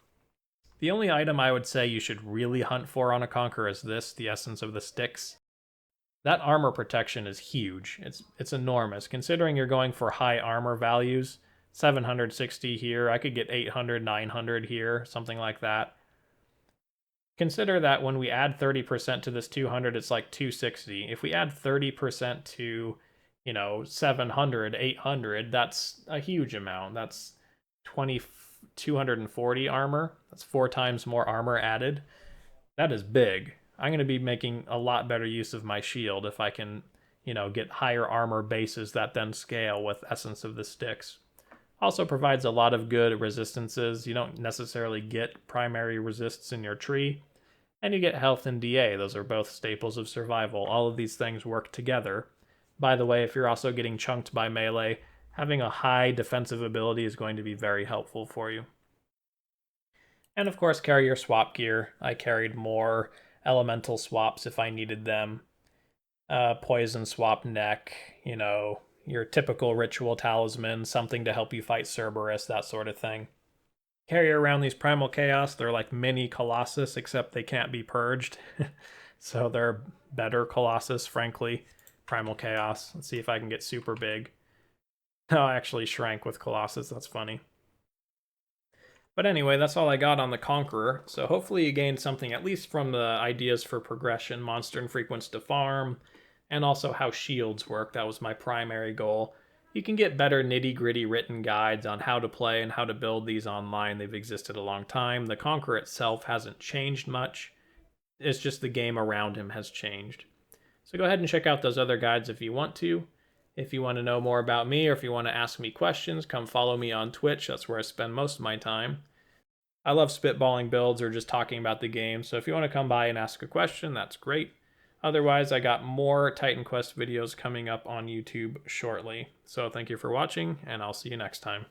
The only item I would say you should really hunt for on a Conqueror is this, the Essence of the Sticks. That armor protection is huge. It's enormous. Considering you're going for high armor values, 760 here, I could get 800, 900 here, something like that. Consider that when we add 30% to this 200, it's like 260. If we add 30% to, you know, 700, 800, that's a huge amount. That's 240 armor. That's 4 times more armor added. That is big. I'm going to be making a lot better use of my shield if I can, you know, get higher armor bases that then scale with Essence of the Sticks. Also provides a lot of good resistances. You don't necessarily get primary resists in your tree. And you get health and DA. Those are both staples of survival. All of these things work together. By the way, if you're also getting chunked by melee, having a high defensive ability is going to be very helpful for you. And of course, carry your swap gear. I carried more elemental swaps if I needed them. Poison swap neck, you know, your typical ritual talisman, something to help you fight Cerberus, that sort of thing. Carry around these Primal Chaos. They're like mini Colossus, except they can't be purged. So they're better Colossus, frankly. Primal Chaos. Let's see if I can get super big. Oh, I actually shrank with Colossus. That's funny. But anyway, that's all I got on the Conqueror. So hopefully you gained something at least from the ideas for progression, monster infrequence to farm, and also how shields work. That was my primary goal. You can get better nitty-gritty written guides on how to play and how to build these online. They've existed a long time. The Conqueror itself hasn't changed much. It's just the game around him has changed. So go ahead and check out those other guides if you want to. If you want to know more about me or if you want to ask me questions, come follow me on Twitch. That's where I spend most of my time. I love spitballing builds or just talking about the game, so if you want to come by and ask a question, that's great. Otherwise, I got more Titan Quest videos coming up on YouTube shortly. So thank you for watching, and I'll see you next time.